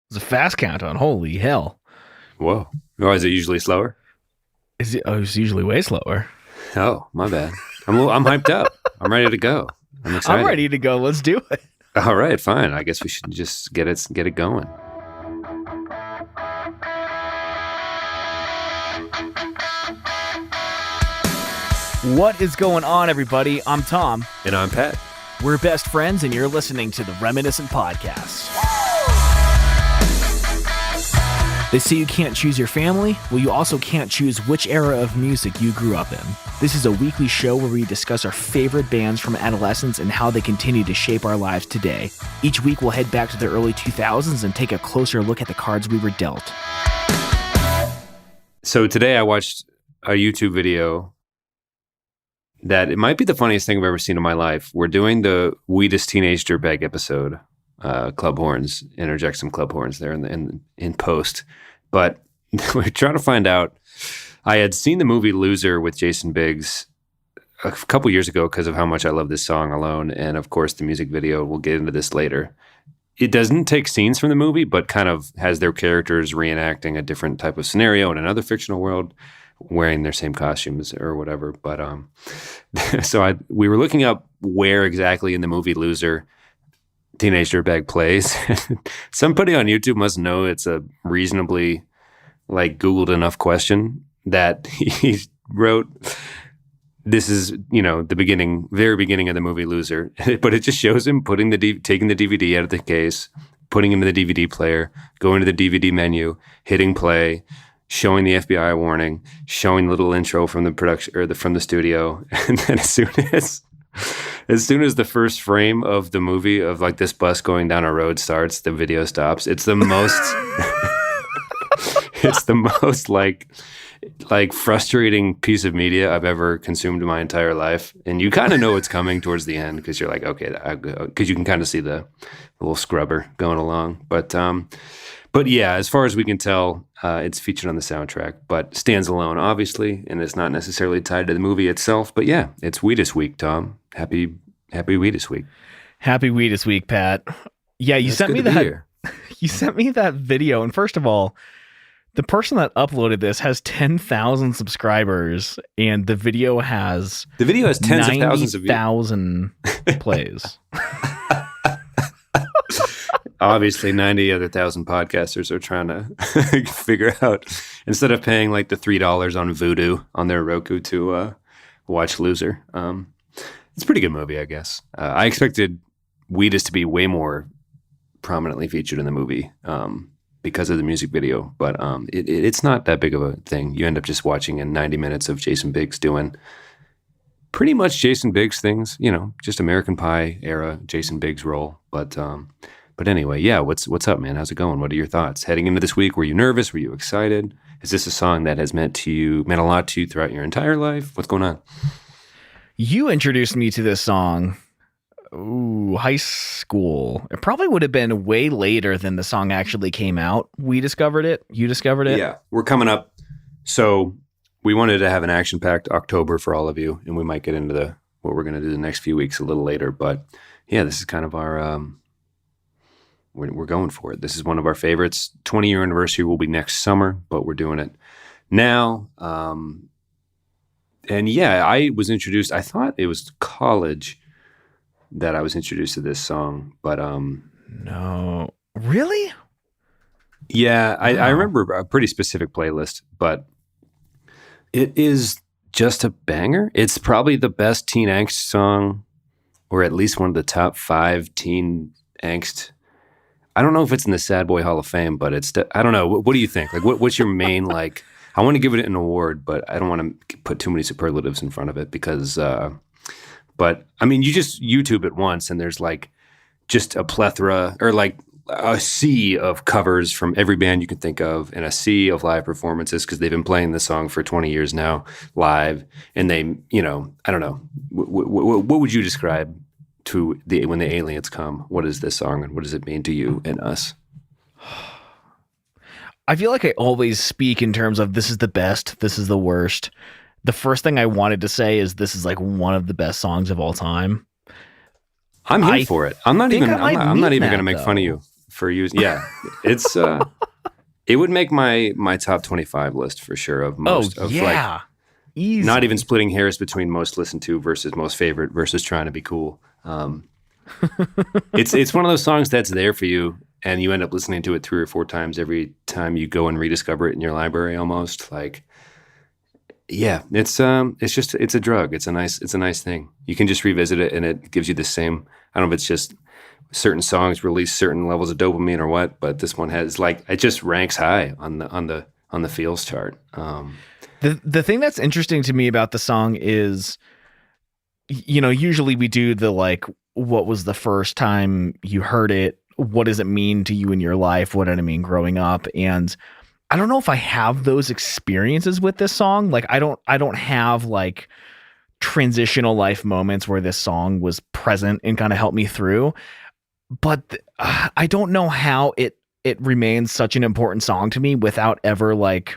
It's a fast countdown. Holy hell. Whoa. Or is it usually slower? It's usually way slower. Oh, my bad. I'm hyped up. I'm ready to go. I'm excited. I'm ready to go. Let's do it. All right, fine. I guess we should just get it going. What is going on, everybody? I'm Tom. And I'm Pat. We're best friends, and you're listening to the Reminiscent Podcast. They say you can't choose your family. Well, you also can't choose which era of music you grew up in. This is a weekly show where we discuss our favorite bands from adolescence and how they continue to shape our lives today. Each week, we'll head back to the early 2000s and take a closer look at the cards we were dealt. So today I watched a YouTube video that it might be the funniest thing I've ever seen in my life. We're doing the Wheatus Teenage Dirtbag episode. Club horns, interject some club horns there in post. But we're trying to find out. I had seen the movie Loser with Jason Biggs a couple years ago because of how much I love this song alone. And of course, the music video, we'll get into this later. It doesn't take scenes from the movie, but kind of has their characters reenacting a different type of scenario in another fictional world, wearing their same costumes or whatever. But we were looking up where exactly in the movie Loser Teenage Dirtbag plays. Somebody on YouTube must know it's a reasonably Googled enough question that he wrote, this is, the very beginning of the movie Loser, but it just shows him taking the DVD out of the case, putting him in the DVD player, going to the DVD menu, hitting play, showing the FBI warning, showing the little intro from the production or from the studio, and then as soon as the first frame of the movie of this bus going down a road starts, the video stops. It's the most frustrating piece of media I've ever consumed in my entire life. And you kind of know it's coming towards the end because you're like, okay, because you can kind of see the little scrubber going along. But yeah, as far as we can tell, it's featured on the soundtrack, but stands alone, obviously, and it's not necessarily tied to the movie itself. But yeah, it's Wheatus Week, Tom. Happy Wheatus Week. Happy Wheatus Week, Pat. Yeah, you sent me that. You sent me that video, and first of all, the person that uploaded this has 10,000 subscribers, and the video has tens of thousands of thousand plays. Obviously, 90 other thousand podcasters are trying to figure out, instead of paying the $3 on Vudu on their Roku to watch Loser. It's a pretty good movie, I guess. I expected Wheatus to be way more prominently featured in the movie because of the music video, but it's not that big of a thing. You end up just watching in 90 minutes of Jason Biggs doing pretty much Jason Biggs things, just American Pie era Jason Biggs role. But anyway, yeah, what's up, man? How's it going? What are your thoughts heading into this week? Were you nervous? Were you excited? Is this a song that has meant a lot to you throughout your entire life? What's going on? You introduced me to this song, high school. It probably would have been way later than the song actually came out. We discovered it. You discovered it. Yeah, we're coming up. So we wanted to have an action-packed October for all of you, and we might get into what we're going to do the next few weeks a little later. But yeah, this is kind of our... We're going for it. This is one of our favorites. 20-year anniversary will be next summer, but we're doing it now. And yeah, I was introduced. I thought it was college that I was introduced to this song, but no, really? Yeah, I remember a pretty specific playlist, but it is just a banger. It's probably the best teen angst song, or at least one of the top 5 teen angst. I don't know if it's in the Sad Boy Hall of Fame, but I don't know. What do you think? What's your main, I want to give it an award, but I don't want to put too many superlatives in front of it because, but I mean, you just YouTube it once and there's just a plethora or a sea of covers from every band you can think of and a sea of live performances because they've been playing this song for 20 years now live. And they, I don't know, what would you describe to when the aliens come? What is this song and what does it mean to you and us? I feel like I always speak in terms of this is the best, this is the worst. The first thing I wanted to say is this is one of the best songs of all time. I'm here for it. I'm not even going to make fun of you for using. Yeah, it's it would make my top 25 list for sure of most of like easy. Not even splitting hairs between most listened to versus most favorite versus trying to be cool. It's one of those songs that's there for you, and you end up listening to it 3 or 4 times every time you go and rediscover it in your library. Almost like, yeah, it's a drug. It's a nice thing. You can just revisit it, and it gives you the same. I don't know if it's just certain songs release certain levels of dopamine or what, but this one has like it just ranks high on the feels chart. The thing that's interesting to me about the song is, you know, usually we do the like, what was the first time you heard it? What does it mean to you in your life? What did it mean growing up? And I don't know if I have those experiences with this song. Like I don't have like transitional life moments where this song was present and kind of helped me through. But I don't know how it remains such an important song to me without ever like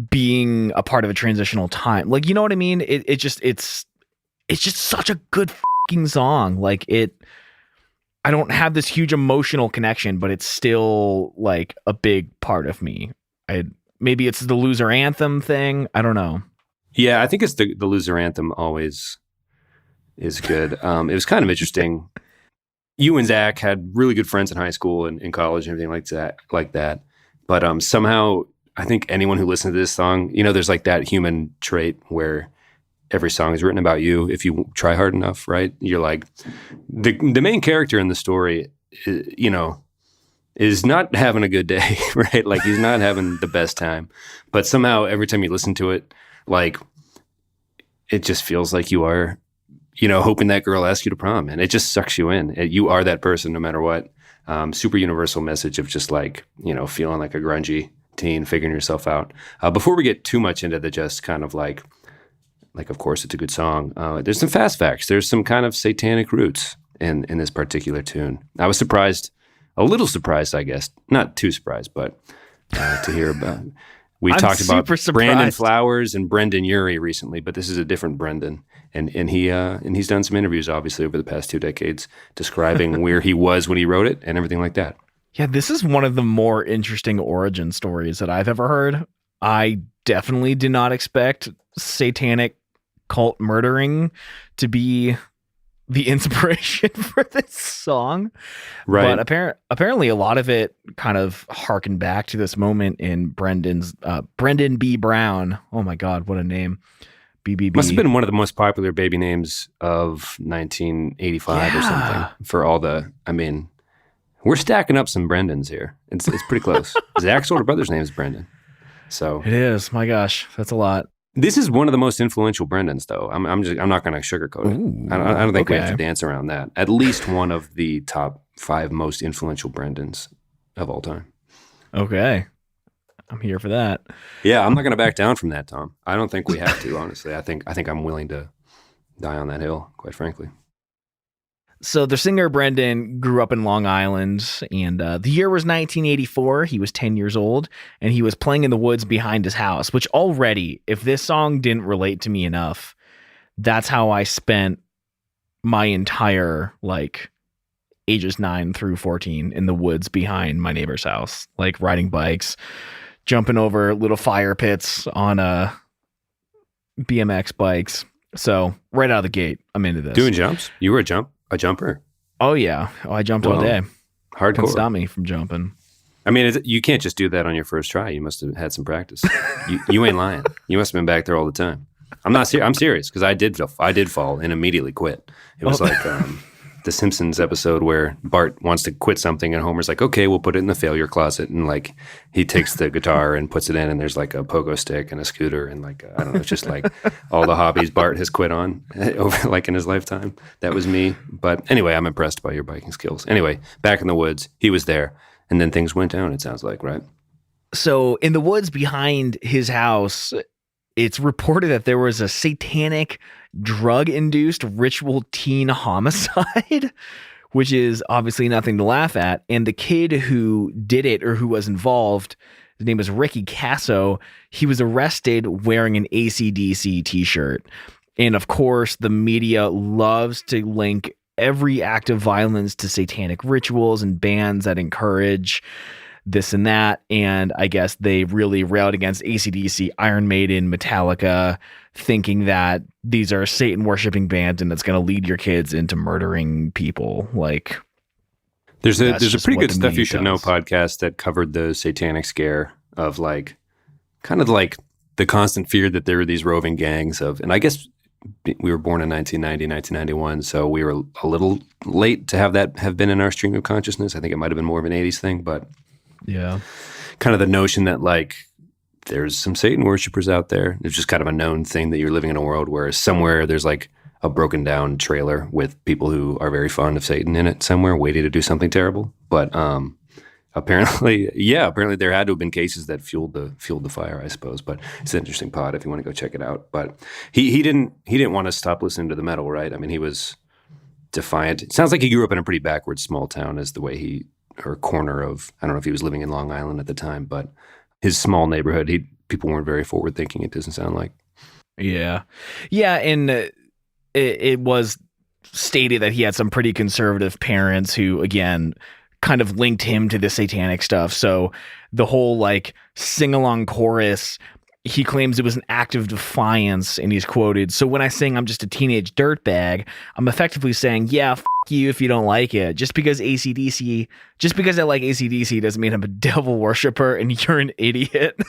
being a part of a transitional time. Like, you know what I mean? It's just such a good fucking song. Like I don't have this huge emotional connection, but it's still like a big part of me. Maybe it's the loser anthem thing. I don't know. Yeah, I think it's the loser anthem always is good. It was kind of interesting. You and Zach had really good friends in high school and in college and everything like that. But somehow, I think anyone who listens to this song, you know, there's like that human trait where every song is written about you if you try hard enough, right? You're like, the main character in the story, you know, is not having a good day, right? Like he's not having the best time. But somehow every time you listen to it, like it just feels like you are, you know, hoping that girl asks you to prom, and it just sucks you in. You are that person no matter what. Super universal message of just like, you know, feeling like a grungy teen, figuring yourself out. Before we get too much into the just kind of like of course it's a good song. There's some fast facts. There's some kind of satanic roots in this particular tune. I was surprised, a little surprised, I guess, not too surprised, but to hear about. We talked about Brandon Flowers and Brendan Urie recently, but this is a different Brendan, and he's done some interviews, obviously, over the past 2 decades, describing where he was when he wrote it and everything like that. Yeah, this is one of the more interesting origin stories that I've ever heard. I definitely did not expect satanic cult murdering to be the inspiration for this song. Right. But apparently a lot of it kind of harkened back to this moment in Brendan B. Brown. Oh my God, what a name. BBB. Must have been one of the most popular baby names of 1985 or something for all the, I mean, we're stacking up some Brendans here. It's pretty close. Zach's older brother's name is Brendan. So it is. My gosh, that's a lot. This is one of the most influential Brendans, though. I'm not going to sugarcoat it. Ooh, I don't think we have to dance around that. At least one of the top 5 most influential Brendans of all time. Okay, I'm here for that. Yeah, I'm not going to back down from that, Tom. I don't think we have to. Honestly, I think I'm willing to die on that hill. Quite frankly. So the singer Brendan grew up in Long Island, and the year was 1984. He was 10 years old, and he was playing in the woods behind his house, which already, if this song didn't relate to me enough, that's how I spent my entire, like, ages 9 through 14 in the woods behind my neighbor's house, like riding bikes, jumping over little fire pits on BMX bikes. So right out of the gate, I'm into this. Doing jumps? You were a jumper? Oh, yeah. Oh, I jumped all day. Hardcore. Couldn't stop me from jumping. I mean, you can't just do that on your first try. You must have had some practice. you ain't lying. You must have been back there all the time. I'm serious, because I did fall and immediately quit. It was like the Simpsons episode where Bart wants to quit something and Homer's like, okay, we'll put it in the failure closet. And like he takes the guitar and puts it in, and there's like a pogo stick and a scooter and like, I don't know, it's just like all the hobbies Bart has quit on over like in his lifetime. That was me. But anyway, I'm impressed by your biking skills. Anyway, back in the woods, he was there, and then things went down, it sounds like, right? So in the woods behind his house, it's reported that there was a satanic drug-induced ritual teen homicide, which is obviously nothing to laugh at. And the kid who did it, or who was involved, his name was Ricky Casso. He was arrested wearing an AC/DC t-shirt. And of course, the media loves to link every act of violence to satanic rituals and bands that encourage this and that. And I guess they really railed against AC/DC, Iron Maiden, Metallica, thinking that these are Satan worshiping bands and it's going to lead your kids into murdering people. Like, there's a pretty good Stuff You Should Know podcast that covered the satanic scare of like, kind of like the constant fear that there were these roving gangs of, and I guess we were born in 1990, 1991, so we were a little late to have that have been in our stream of consciousness. I think it might have been more of an 80s thing, but yeah, kind of the notion that like there's some Satan worshipers out there. It's just kind of a known thing that you're living in a world where somewhere there's like a broken down trailer with people who are very fond of Satan in it somewhere waiting to do something terrible. But apparently there had to have been cases that fueled the fire, I suppose. But it's an interesting pod if you want to go check it out. But he didn't want to stop listening to the metal, right? I mean, he was defiant. It sounds like he grew up in a pretty backwards small town, is the way or corner of, I don't know if he was living in Long Island at the time, but his small neighborhood, people weren't very forward thinking, it doesn't sound like. Yeah. Yeah, and it was stated that he had some pretty conservative parents who, again, kind of linked him to the satanic stuff. So the whole like sing-along chorus, he claims it was an act of defiance, and he's quoted, "So when I sing I'm just a teenage dirtbag, I'm effectively saying, yeah, f*** you if you don't like it. Just because I like AC/DC doesn't mean I'm a devil worshiper and you're an idiot."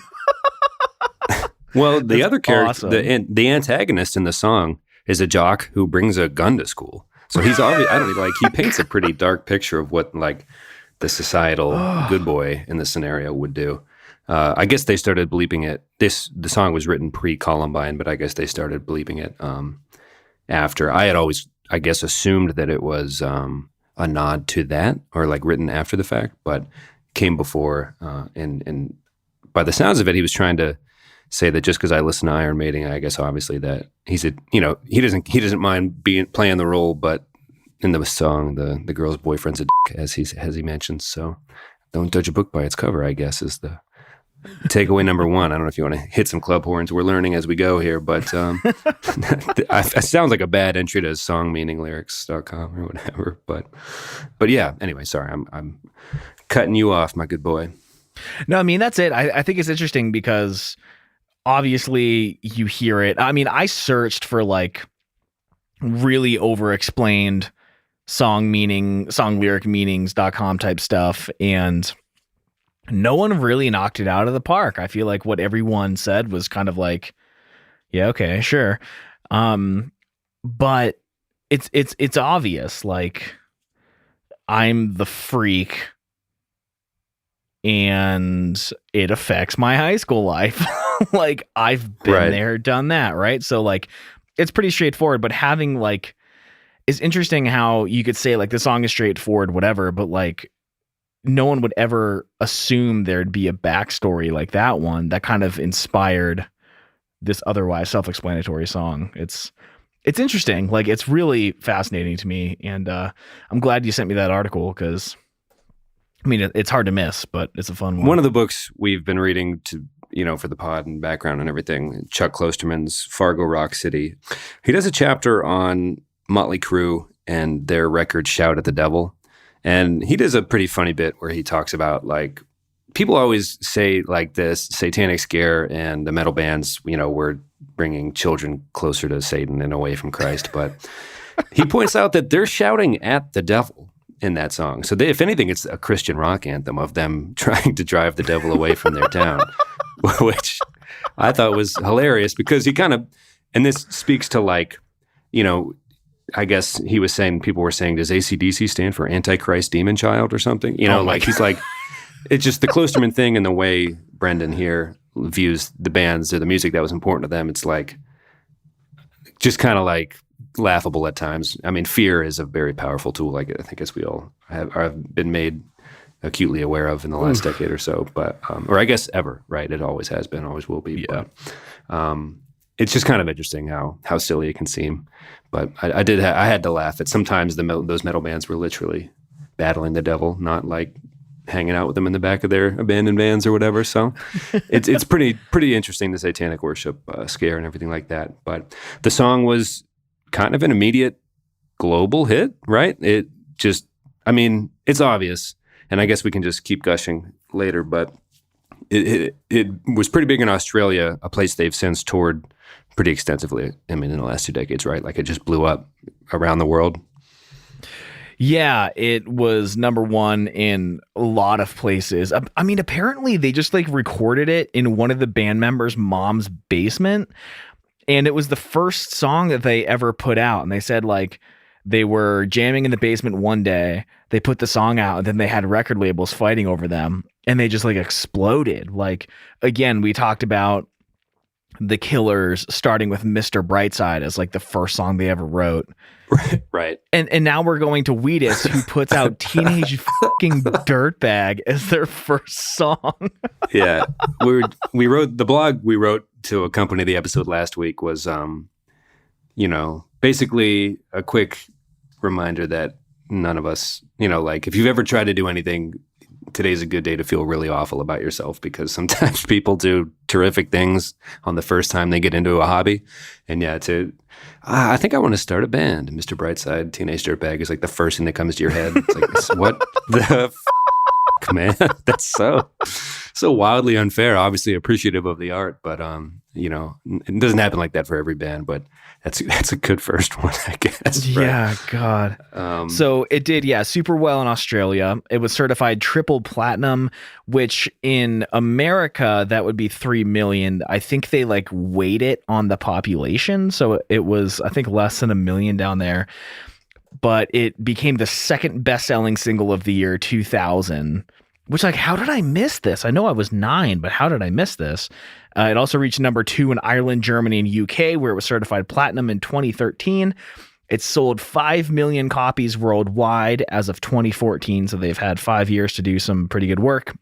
Well, the other character, awesome. the antagonist in the song is a jock who brings a gun to school. So he's obviously, he paints a pretty dark picture of what like the societal good boy in this scenario would do. I guess they started bleeping it. The song was written pre-Columbine, but I guess they started bleeping it after. I had always, I guess, assumed that it was a nod to that, or like written after the fact, but came before. And by the sounds of it, he was trying to say that just because I listen to Iron Maiden, I guess obviously that he doesn't mind playing the role, but in the song, the girl's boyfriend's a dick, as he mentions. So don't judge a book by its cover, I guess, is the takeaway number one. I don't know if you want to hit some club horns. We're learning as we go here, but it sounds like a bad entry to songmeaninglyrics.com or whatever. But yeah. Anyway, sorry, I'm cutting you off, my good boy. No, I mean that's it. I think it's interesting because obviously you hear it. I mean, I searched for like really over-explained song lyric meanings.com type stuff, and no one really knocked it out of the park. I feel like what everyone said was kind of like, yeah, okay, sure. But it's obvious, like, I'm the freak and it affects my high school life. Like, I've been there, done that, right? So like, it's pretty straightforward, but having like, it's interesting how you could say like the song is straightforward, whatever, but like no one would ever assume there'd be a backstory like that one that kind of inspired this otherwise self-explanatory song. It's interesting. Like, it's really fascinating to me. And I'm glad you sent me that article because, I mean, it's hard to miss, but it's a fun one. One of the books we've been reading for the pod and background and everything, Chuck Klosterman's Fargo Rock City. He does a chapter on Motley Crue and their record Shout at the Devil. And he does a pretty funny bit where he talks about, like, people always say like this satanic scare and the metal bands, we're bringing children closer to Satan and away from Christ. But he points out that they're shouting at the devil in that song. So if anything, it's a Christian rock anthem of them trying to drive the devil away from their town, which I thought was hilarious because he kind of, and this speaks to like, I guess he was saying, people were saying, does AC/DC stand for Antichrist Demon Child or something? He's like, it's just the Klosterman thing and the way Brendan here views the bands or the music that was important to them. It's like, just kind of like laughable at times. I mean, fear is a very powerful tool, like I think as we all have been made acutely aware of in the last decade or so, but, or I guess ever, right? It always has been, always will be. Yeah. But, it's just kind of interesting how silly it can seem. But I had to laugh at sometimes those metal bands were literally battling the devil, not like hanging out with them in the back of their abandoned vans or whatever. So it's pretty interesting, the satanic worship scare and everything like that. But the song was kind of an immediate global hit, right? It's obvious, and I guess we can just keep gushing later, but it was pretty big in Australia, a place they've since toured pretty extensively. I mean, in the last 2 decades, right? Like it just blew up around the world. Yeah, it was number one in a lot of places. I mean, apparently they just like recorded it in one of the band members' mom's basement. And it was the first song that they ever put out. And they said like they were jamming in the basement one day. They put the song out and then they had record labels fighting over them. And they just like exploded. Like, again, we talked about the Killers starting with Mr. Brightside as like the first song they ever wrote. Right. And now we're going to Wheatus, who puts out Teenage fucking Dirtbag as their first song. Yeah. We wrote the blog we wrote to accompany the episode last week was basically a quick reminder that none of us, like if you've ever tried to do anything, today's a good day to feel really awful about yourself, because sometimes people do terrific things on the first time they get into a hobby. And yeah, I think I want to start a band. Mr. Brightside, Teenage Dirtbag is like the first thing that comes to your head. It's like, what the man? That's so wildly unfair. Obviously appreciative of the art, but it doesn't happen like that for every band, but that's a good first one, I guess. Right? Yeah, God. So it did, super well in Australia. It was certified triple platinum, which in America, that would be 3 million. I think they like weight it on the population. So it was, I think, less than 1 million down there. But it became the second best-selling single of the year 2000. Which, like, how did I miss this? I know I was 9, but how did I miss this? It also reached number 2 in Ireland, Germany, and UK, where it was certified platinum in 2013. It sold 5 million copies worldwide as of 2014, so they've had 5 years to do some pretty good work.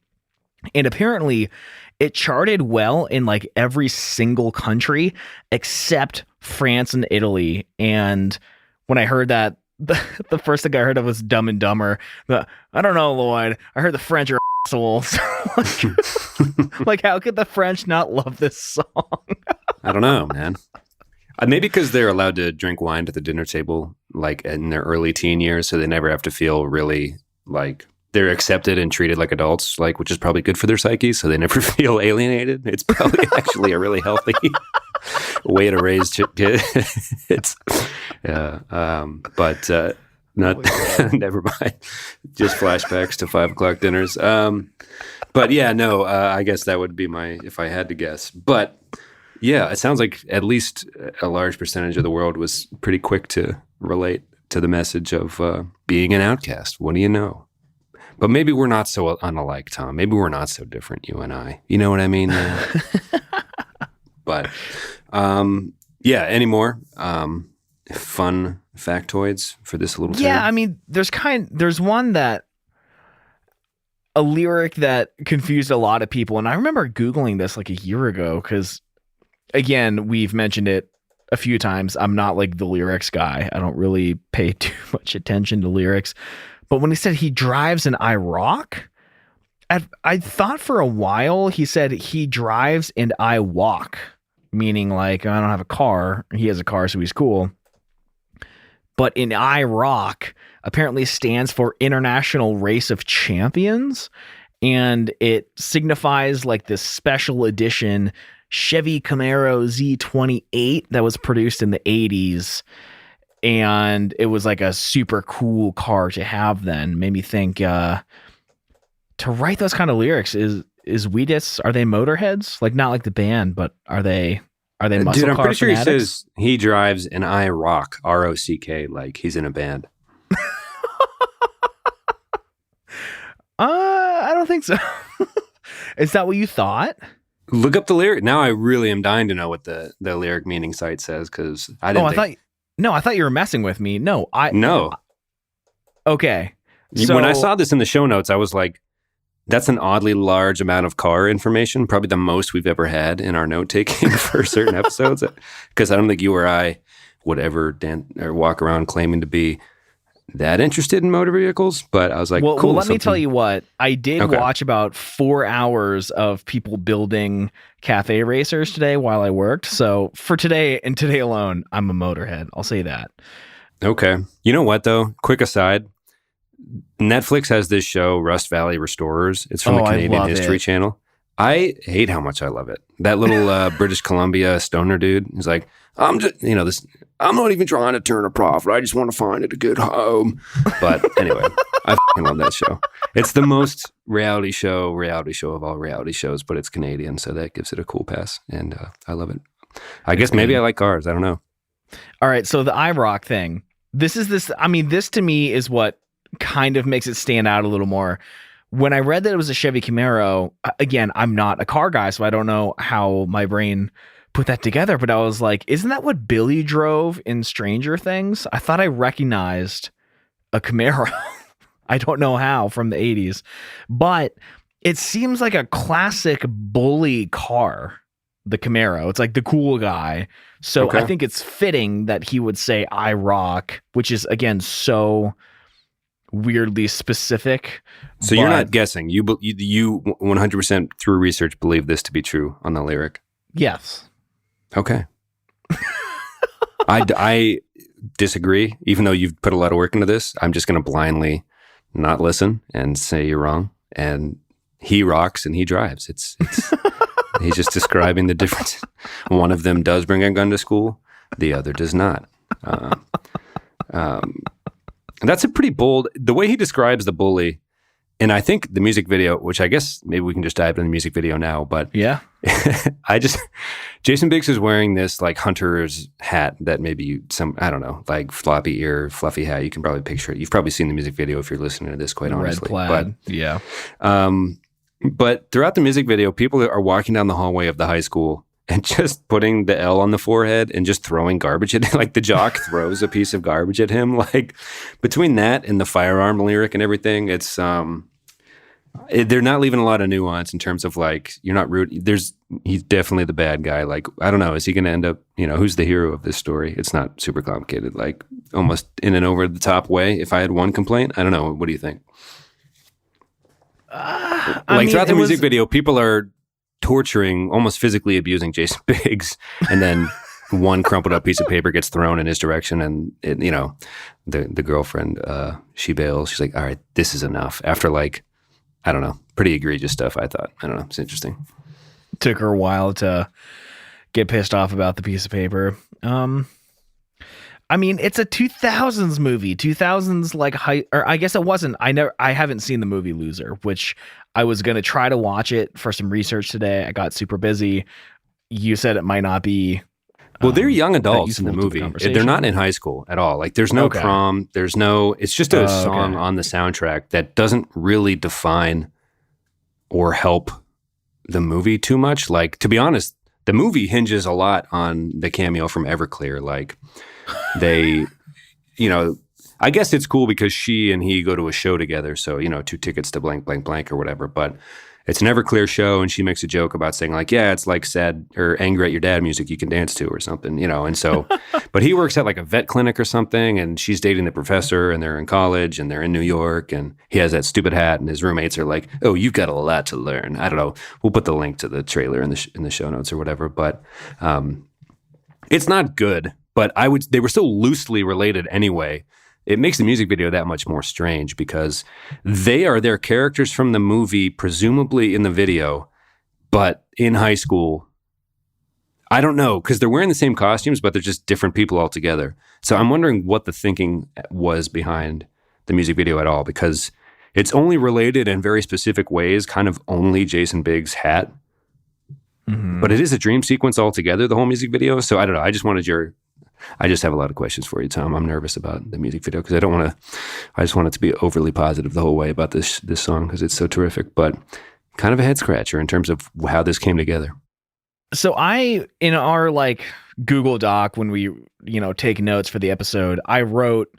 And apparently, it charted well in, like, every single country except France and Italy. And when I heard that, the first thing I heard of was Dumb and Dumber. I don't know, Lloyd. I heard the French are assholes. Like, how could the French not love this song? I don't know, man. Maybe because they're allowed to drink wine at the dinner table, like in their early teen years, so they never have to feel really like they're accepted and treated like adults, like, which is probably good for their psyche, so they never feel alienated. It's probably actually a really healthy way to raise kids. Not never mind. Just flashbacks to 5 o'clock dinners. But yeah, no, I guess that would be if I had to guess. But yeah, it sounds like at least a large percentage of the world was pretty quick to relate to the message of being an outcast. What do you know? But maybe we're not so unalike, Tom. Maybe we're not so different, you and I. You know what I mean? But yeah, any more fun factoids for this little Yeah, tale? I mean, there's one that a lyric that confused a lot of people, and I remember Googling this like a year ago because, again, we've mentioned it a few times. I'm not like the lyrics guy. I don't really pay too much attention to lyrics. But when he said he drives an IROC, I thought for a while he said he drives and I walk, meaning like I don't have a car. He has a car, so he's cool. But in IROC, apparently stands for International Race of Champions, and it signifies like this special edition Chevy Camaro Z28 that was produced in the 80s. And it was like a super cool car to have then. Made me think to write those kind of lyrics is Wheatus, are they Motorheads? Like not like the band, but are they muscle car Dude, I'm pretty sure fanatics? he says he drives an IROC, ROCK, like he's in a band. I don't think so. Is that what you thought? Look up the lyric. Now I really am dying to know what the lyric meaning site says, because I didn't I thought you were messing with me. No. Okay. So, when I saw this in the show notes, I was like, that's an oddly large amount of car information, probably the most we've ever had in our note taking for certain episodes. Because I don't think you or I would ever walk around claiming to be that interested in motor vehicles. But I was like, cool. Well, let me tell you what. I did watch about 4 hours of people building cafe racers today while I worked. So for today and today alone, I'm a motorhead. I'll say that. Okay. You know what, though? Quick aside. Netflix has this show, Rust Valley Restorers. It's from the Canadian History Channel. I hate how much I love it. That little British Columbia stoner dude is like, I'm just, I'm not even trying to turn a profit. I just want to find it a good home. But anyway, I fucking love that show. It's the most reality show of all reality shows, but it's Canadian, so that gives it a cool pass, and I love it. I guess maybe I like cars. I don't know. All right, so the IROC thing. This to me is what kind of makes it stand out a little more. When I read that it was a Chevy Camaro, again, I'm not a car guy, so I don't know how my brain put that together, but I was like, isn't that what Billy drove in Stranger Things? I thought I recognized a Camaro. I don't know how, from the 80s, but it seems like a classic bully car, the Camaro. It's like the cool guy. So okay. I think it's fitting that he would say IROC, which is, again, so weirdly specific. So you're not guessing. You 100% through research believe this to be true on the lyric? Yes. Okay. I disagree. Even though you've put a lot of work into this, I'm just going to blindly not listen and say you're wrong. And he rocks and he drives. It's he's just describing the difference. One of them does bring a gun to school. The other does not. And that's a pretty bold, the way he describes the bully. And I think the music video, which I guess maybe we can just dive into the music video now, but yeah, Jason Biggs is wearing this like hunter's hat that maybe I don't know, like floppy ear, fluffy hat. You can probably picture it. You've probably seen the music video if you're listening to this, quite honestly. Red plaid, yeah. But throughout the music video, people are walking down the hallway of the high school and just putting the L on the forehead and just throwing garbage at him. Like the jock throws a piece of garbage at him. Like between that and the firearm lyric and everything, it's they're not leaving a lot of nuance in terms of like, you're not rude. He's definitely the bad guy. Like, I don't know, is he going to end up, who's the hero of this story? It's not super complicated, like almost in an over the top way. If I had one complaint, I don't know. What do you think? Throughout the music video, people are torturing, almost physically abusing Jason Biggs, and then one crumpled up piece of paper gets thrown in his direction, and the girlfriend she bails. She's like, "All right, this is enough." After like, I don't know, pretty egregious stuff. I thought, I don't know, it's interesting. Took her a while to get pissed off about the piece of paper. It's a 2000s movie. 2000s or I guess it wasn't. I haven't seen the movie Loser, which I was going to try to watch it for some research today. I got super busy. You said it might not be. Well, they're young adults in the movie. They're not in high school at all. Like there's no prom. There's no, it's just a song on the soundtrack that doesn't really define or help the movie too much. Like, to be honest, the movie hinges a lot on the cameo from Everclear. Like, they, I guess it's cool because she and he go to a show together. So, 2 tickets to blank, blank, blank or whatever. But it's an Everclear show, and she makes a joke about saying like, yeah, it's like sad or angry at your dad music you can dance to or something, And so, but he works at like a vet clinic or something, and she's dating the professor, and they're in college, and they're in New York, and he has that stupid hat, and his roommates are like, oh, you've got a lot to learn. I don't know. We'll put the link to the trailer in the show notes or whatever. But it's not good. But they were so loosely related anyway. It makes the music video that much more strange because they are their characters from the movie, presumably in the video, but in high school. I don't know, because they're wearing the same costumes, but they're just different people altogether. So I'm wondering what the thinking was behind the music video at all, because it's only related in very specific ways, kind of only Jason Biggs' hat. Mm-hmm. But it is a dream sequence altogether, the whole music video. So I don't know. I just have a lot of questions for you, Tom. I'm nervous about the music video because I just want it to be overly positive the whole way about this song because it's so terrific, but kind of a head scratcher in terms of how this came together. So in our like Google Doc, when we, take notes for the episode, I wrote,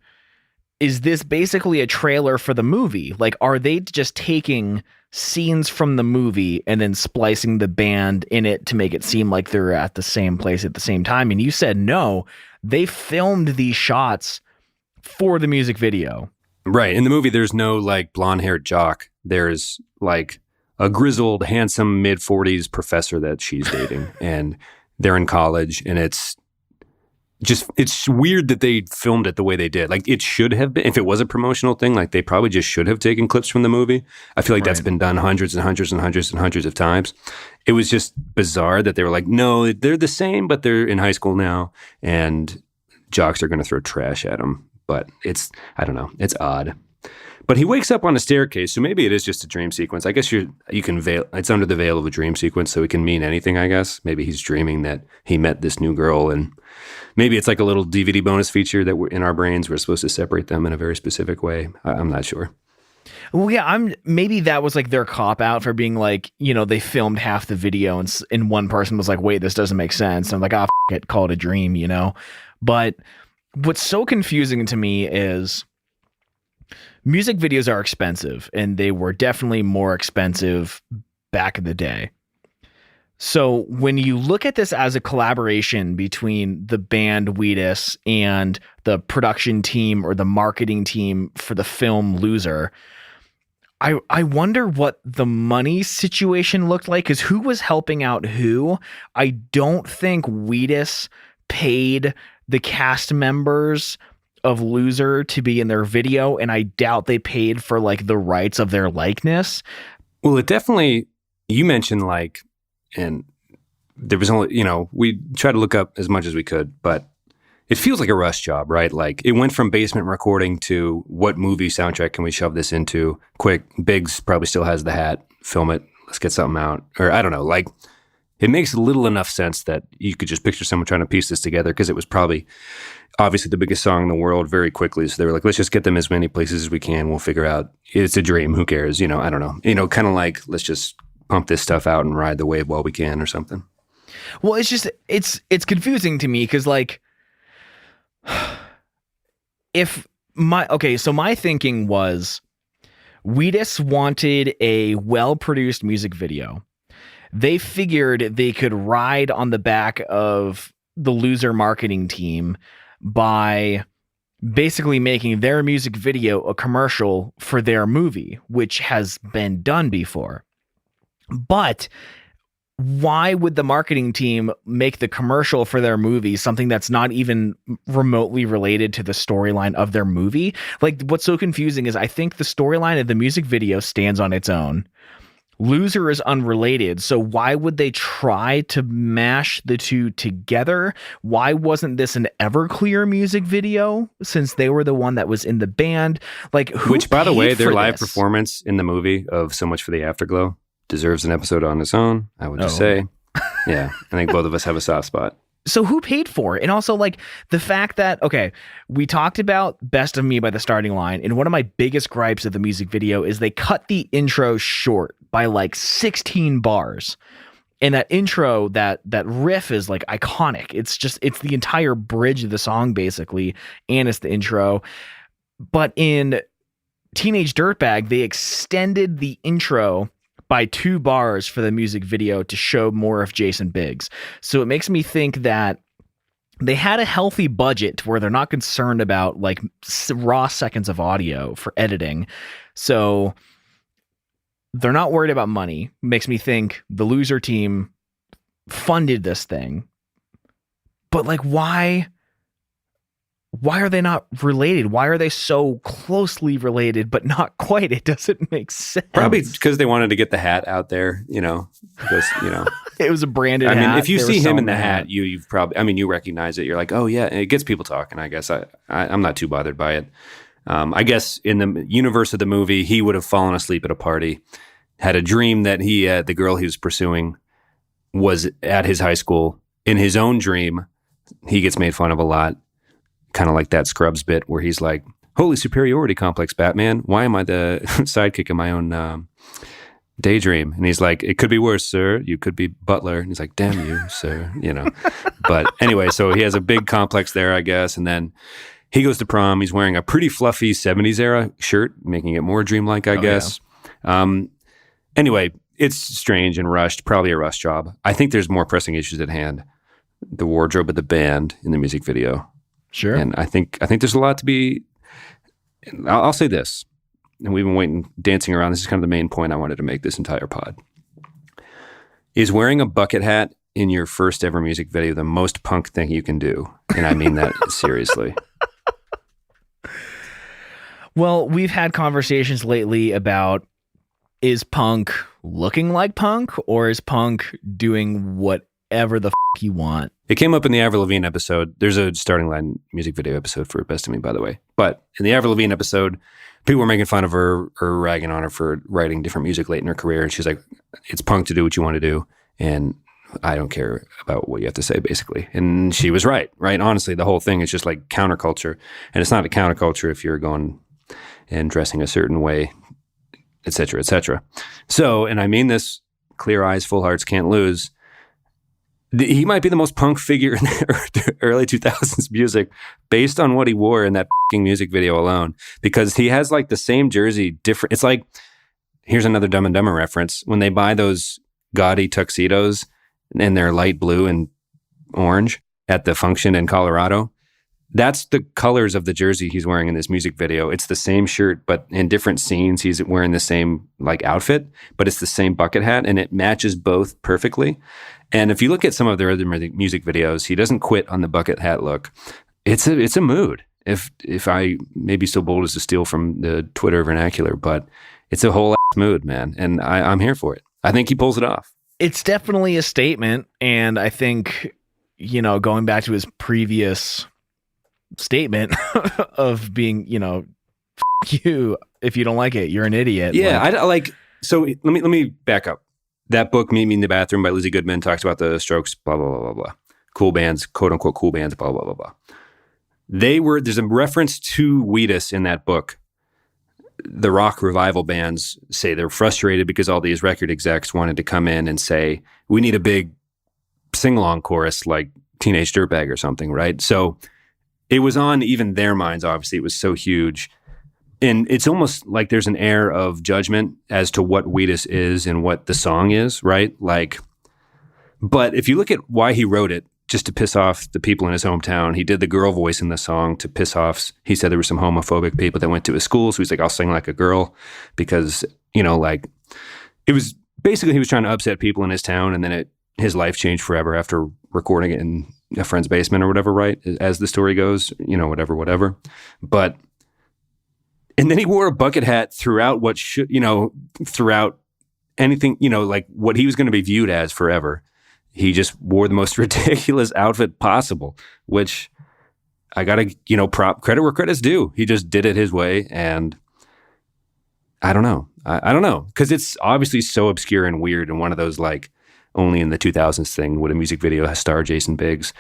is this basically a trailer for the movie? Like, are they just taking scenes from the movie and then splicing the band in it to make it seem like they're at the same place at the same time? And you said no, they filmed these shots for the music video. Right. In the movie, there's no like blonde-haired jock. There's like a grizzled, handsome mid-40s professor that she's dating, and they're in college, and it's just, it's weird that they filmed it the way they did. Like, it should have been, if it was a promotional thing, like they probably just should have taken clips from the movie. I feel like that's been done hundreds and hundreds and hundreds and hundreds of times. It was just bizarre that they were like, no, they're the same, but they're in high school now, and jocks are going to throw trash at them. But it's, I don't know, it's odd. But he wakes up on a staircase, so maybe it is just a dream sequence. I guess you can veil, it's under the veil of a dream sequence, so it can mean anything, I guess. Maybe he's dreaming that he met this new girl, and maybe it's like a little DVD bonus feature that we're in our brains, we're supposed to separate them in a very specific way. I'm not sure. Well, yeah, maybe that was like their cop out for being like, you know, they filmed half the video and one person was like, wait, this doesn't make sense. And I'm like, f it, call it a dream, you know? But what's so confusing to me is music videos are expensive, and they were definitely more expensive back in the day. So when you look at this as a collaboration between the band Wheatus and the production team or the marketing team for the film Loser, I wonder what the money situation looked like, because who was helping out who? I don't think Wheatus paid the cast members of Loser to be in their video, and I doubt they paid for like the rights of their likeness. Well, it definitely, you mentioned like, and there was only, you know, we tried to look up as much as we could, but it feels like a rush job, right? Like it went from basement recording to what movie soundtrack can we shove this into? Quick, Biggs probably still has the hat, film it, let's get something out. Or I don't know, like it makes little enough sense that you could just picture someone trying to piece this together, because it was probably obviously the biggest song in the world very quickly. So they were like, let's just get them as many places as we can. We'll figure out, it's a dream, who cares? You know, I don't know. You know, kind of like, let's just pump this stuff out and ride the wave while we can or something. Well, it's just, it's confusing to me because like, so my thinking was Wheatus wanted a well-produced music video. They figured they could ride on the back of the Loser marketing team by basically making their music video a commercial for their movie, which has been done before. But why would the marketing team make the commercial for their movie something that's not even remotely related to the storyline of their movie? Like, what's so confusing is I think the storyline of the music video stands on its own. Loser is unrelated, so why would they try to mash the two together? Why wasn't this an Everclear music video, since they were the one that was in the band? Like, which, by the way, their live performance in the movie of So Much for the Afterglow deserves an episode on its own, I would just say. Yeah, I think both of us have a soft spot. So who paid for it? And also, like, the fact that, okay, we talked about Best of Me by the Starting Line, and one of my biggest gripes of the music video is they cut the intro short by like 16 bars. And that intro, that riff is like iconic. It's the entire bridge of the song, basically, and it's the intro. But in Teenage Dirtbag, they extended the intro by 2 bars for the music video to show more of Jason Biggs. So it makes me think that they had a healthy budget where they're not concerned about like raw seconds of audio for editing. So they're not worried about money. Makes me think the Loser team funded this thing. But like, why are they not related? Why are they so closely related, but not quite? It doesn't make sense. Probably because they wanted to get the hat out there, you know, because, you know, it was a branded hat. I mean, if you see him in the hat, you've probably, I mean, you recognize it. You're like, oh yeah, and it gets people talking, I guess. I'm not too bothered by it. I guess in the universe of the movie, he would have fallen asleep at a party, had a dream that the girl he was pursuing was at his high school. In his own dream, he gets made fun of a lot. Kind of like that Scrubs bit where he's like, holy superiority complex, Batman. Why am I the sidekick in my own daydream? And he's like, it could be worse, sir. You could be Butler. And he's like, damn you, sir. You know. But anyway, so he has a big complex there, I guess. And then he goes to prom. He's wearing a pretty fluffy 70s era shirt, making it more dreamlike, I guess. Yeah. Anyway, it's strange and rushed, probably a rush job. I think there's more pressing issues at hand. The wardrobe of the band in the music video. Sure. And I think there's a lot to be. I'll say this, and we've been dancing around. This is kind of the main point I wanted to make this entire pod. Is wearing a bucket hat in your first ever music video the most punk thing you can do. And I mean that seriously. Well, we've had conversations lately about, is punk looking like punk, or is punk doing whatever the you want? It came up in the Avril Lavigne episode. There's a Starting Line music video episode for Best of Me, by the way. But in the Avril Lavigne episode, people were making fun of her or ragging on her for writing different music late in her career. And she's like, it's punk to do what you want to do. And I don't care about what you have to say, basically. And she was right? Honestly, the whole thing is just like counterculture. And it's not a counterculture if you're going and dressing a certain way, et cetera, et cetera. So, and I mean this, clear eyes, full hearts, can't lose. He might be the most punk figure in the early 2000s music based on what he wore in that music video alone, because he has like the same jersey, different. It's like, here's another Dumb and Dumber reference. When they buy those gaudy tuxedos and they're light blue and orange at the function in Colorado, that's the colors of the jersey he's wearing in this music video. It's the same shirt, but in different scenes, he's wearing the same like outfit, but it's the same bucket hat, and it matches both perfectly. And if you look at some of their other music videos, he doesn't quit on the bucket hat look. It's a mood. If I may be so bold as to steal from the Twitter vernacular, but it's a whole ass mood, man. And I'm here for it. I think he pulls it off. It's definitely a statement. And I think, going back to his previous statement of being, F you, if you don't like it, you're an idiot. Yeah. So let me back up. That book, Meet Me in the Bathroom by Lizzie Goodman, talks about the Strokes, blah, blah, blah, blah, blah. Cool bands, quote unquote cool bands, blah, blah, blah, blah. There's a reference to Wheatus in that book. The rock revival bands say they're frustrated because all these record execs wanted to come in and say, we need a big sing-along chorus like Teenage Dirtbag or something, right? So it was on even their minds, obviously. It was so huge. And it's almost like there's an air of judgment as to what Wheatus is and what the song is, right? But if you look at why he wrote it, just to piss off the people in his hometown, he did the girl voice in the song to piss off, he said there were some homophobic people that went to his school. So he's like, I'll sing like a girl because, it was basically he was trying to upset people in his town. And then his life changed forever after recording it in a friend's basement or whatever, right? As the story goes, whatever. And then he wore a bucket hat throughout throughout anything, what he was going to be viewed as forever. He just wore the most ridiculous outfit possible, which I got to, prop credit where credit's due. He just did it his way. And I don't know. I don't know. Because it's obviously so obscure and weird and one of those only in the 2000s thing would a music video star Jason Biggs,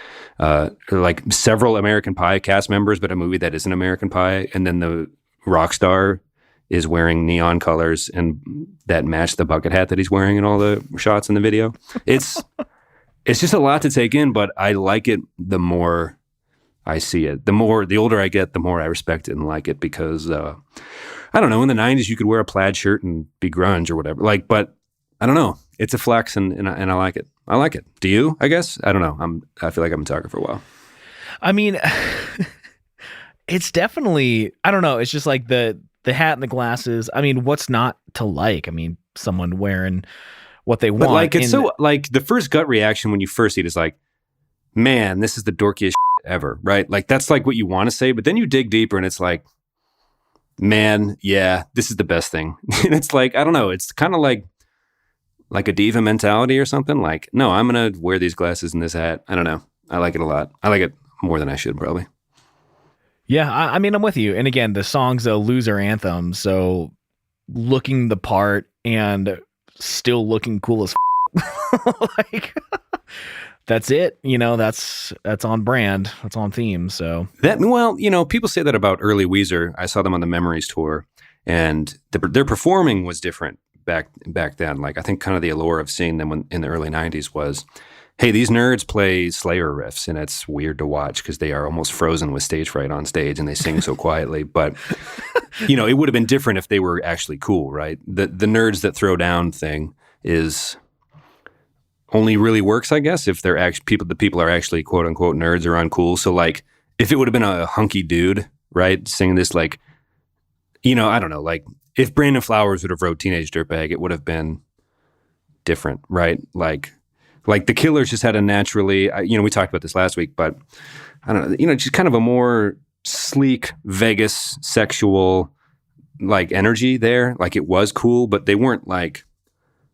several American Pie cast members, but a movie that isn't American Pie. And then the rock star is wearing neon colors and that match the bucket hat that he's wearing in all the shots in the video. It's just a lot to take in, but I like it the more I see it. The older I get, the more I respect it and like it because, I don't know, in the 90s you could wear a plaid shirt and be grunge or whatever. But I don't know. It's a flex and I like it. I like it. Do you, I guess? I don't know. I feel like I've been talking for a while. I mean... It's definitely, I don't know. It's just like the hat and the glasses. I mean, what's not to like? I mean, someone wearing what they want. But it's so the first gut reaction when you first see it is like, man, this is the dorkiest ever, right? That's what you want to say. But then you dig deeper and it's like, man, yeah, this is the best thing. And it's I don't know. It's kind of like a diva mentality or something. No, I'm going to wear these glasses and this hat. I don't know. I like it a lot. I like it more than I should probably. Yeah, I mean, I'm with you. And again, the song's a loser anthem, so looking the part and still looking cool as that's it. That's on brand. That's on theme. So people say that about early Weezer. I saw them on the Memories tour, and their performing was different back then. I think kind of the allure of seeing them in the early 90s was, hey, these nerds play Slayer riffs, and it's weird to watch because they are almost frozen with stage fright on stage, and they sing so quietly. But, it would have been different if they were actually cool, right? The nerds that throw down thing is only really works, I guess, if they're the people are actually quote unquote nerds or uncool. So if it would have been a hunky dude, right, singing this I don't know, if Brandon Flowers would have wrote Teenage Dirtbag, it would have been different, right? Like the Killers just had a naturally, we talked about this last week, but I don't know, just kind of a more sleek, Vegas, sexual, like energy there. Like it was cool, but they weren't like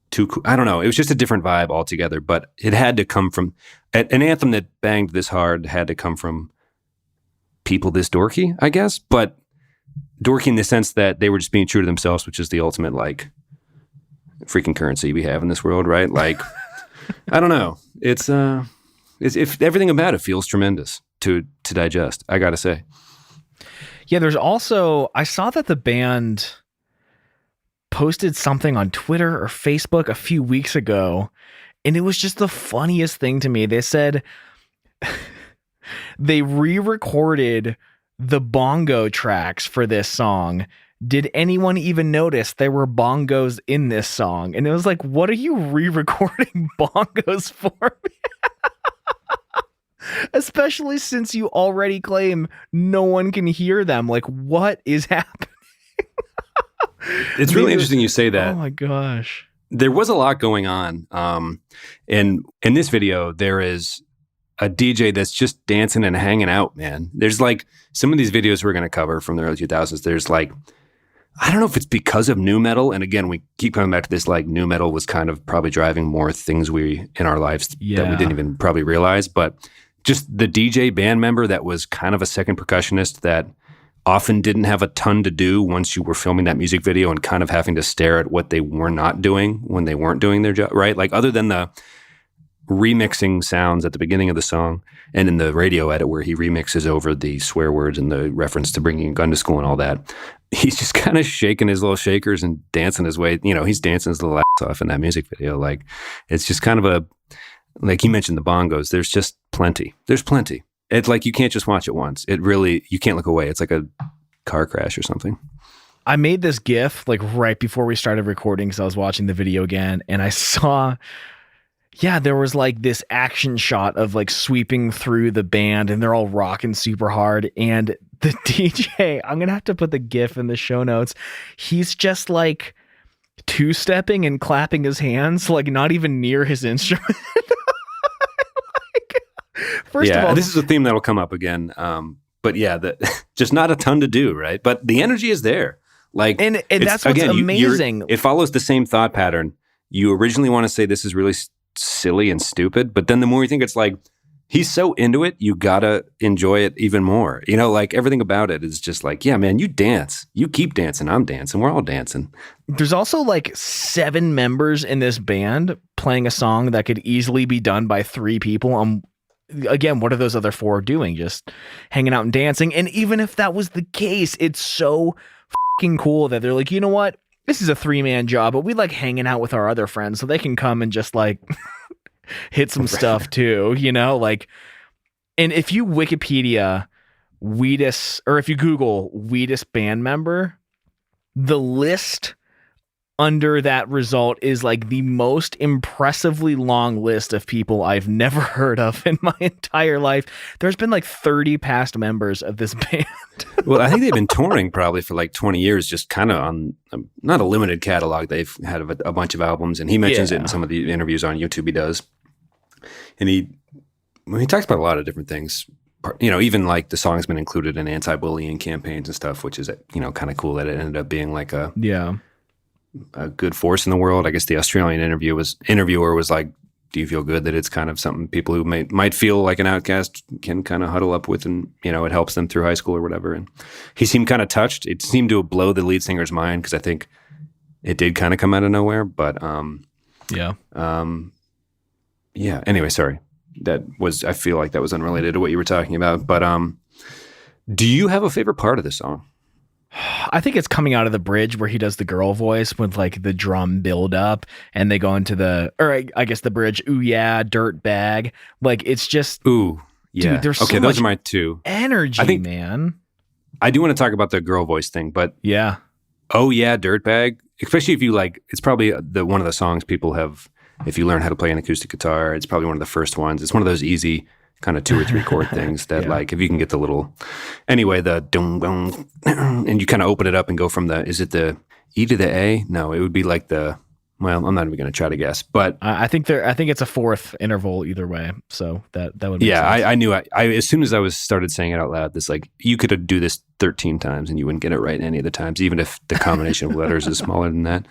too cool. I don't know. It was just a different vibe altogether, but it had to come from, an anthem that banged this hard had to come from people this dorky, I guess, but dorky in the sense that they were just being true to themselves, which is the ultimate like freaking currency we have in this world, right? Like, I don't know. It's if everything about it feels tremendous to digest, I gotta say. Yeah, there's also, I saw that the band posted something on Twitter or Facebook a few weeks ago, and it was just the funniest thing to me. They said they re-recorded the bongo tracks for this song. Did anyone even notice there were bongos in this song? And it was like, what are you re-recording bongos for? Especially since you already claim no one can hear them. Like, what is happening? It's really interesting you say that. Oh my gosh. There was a lot going on. And in this video, there is a DJ that's just dancing and hanging out, man. There's like some of these videos we're going to cover from the early 2000s. There's like, I don't know if it's because of nu metal. And again, we keep coming back to this, like nu metal was kind of probably driving more things in our lives that we didn't even probably realize. But just the DJ band member that was kind of a second percussionist that often didn't have a ton to do once you were filming that music video and kind of having to stare at what they were not doing when they weren't doing their job, right? Like other than the remixing sounds at the beginning of the song and in the radio edit where he remixes over the swear words and the reference to bringing a gun to school and all that, he's just kind of shaking his little shakers and dancing his way, he's dancing his little ass off in that music video. Like it's just kind of like you mentioned the bongos, there's just plenty. There's plenty. It's like you can't just watch it once. You can't look away. It's like a car crash or something. I made this GIF like right before we started recording because I was watching the video again, and I saw, there was like this action shot of like sweeping through the band, and they're all rocking super hard. And the DJ, I'm going to have to put the GIF in the show notes. He's just like two-stepping and clapping his hands, like not even near his instrument. First of all, this is a theme that'll come up again. But just not a ton to do, right? But the energy is there. Like, and that's what's amazing. It follows the same thought pattern. You originally want to say this is really silly and stupid, but then the more you think it's like, he's so into it, you gotta enjoy it even more. Like everything about it is just like, yeah, man, you dance. You keep dancing. I'm dancing. We're all dancing. There's also like 7 members in this band playing a song that could easily be done by 3 people. Again, what are those other 4 doing? Just hanging out and dancing. And even if that was the case, it's so fucking cool that they're like, you know what? This is a 3-man job, but we like hanging out with our other friends so they can come and just like hit some stuff too, like, and if you Wikipedia Wheatus, or if you Google Wheatus band member, the list under that result is like the most impressively long list of people I've never heard of in my entire life. There's been like 30 past members of this band. Well, I think they've been touring probably for like 20 years, just kind of on not a limited catalog. They've had a bunch of albums, and he mentions it in some of the interviews on YouTube he does. And he talks about a lot of different things. Even like the song's been included in anti-bullying campaigns and stuff, which is, kind of cool that it ended up being like a good force in the world. I guess the Australian interviewer was like, do you feel good that it's kind of something people who might feel like an outcast can kind of huddle up with, and it helps them through high school or whatever? And he seemed kind of touched. It seemed to blow the lead singer's mind because I think it did kind of come out of nowhere. But anyway, sorry. I feel like that was unrelated to what you were talking about. But do you have a favorite part of this song? I think it's coming out of the bridge where he does the girl voice with like the drum build up, and they go into I guess the bridge. Ooh yeah, Dirtbag. Like it's just ooh yeah. Dude, there's so those much are my 2 energy, man. I do want to talk about the girl voice thing, but yeah. Oh yeah, Dirtbag. Especially if you like, it's probably one of the songs people have. If you learn how to play an acoustic guitar, it's probably one of the first ones. It's one of those easy kind of 2 or 3 chord things that like, if you can get the little, anyway, the dum dum, and you kind of open it up and go from is it the E to the A? No, it would be like the Well, I'm not even going to try to guess, but I think it's a fourth interval either way. So that would make sense. I knew I as soon as I started saying it out loud, this like you could do this 13 times and you wouldn't get it right any of the times, even if the combination of letters is smaller than that.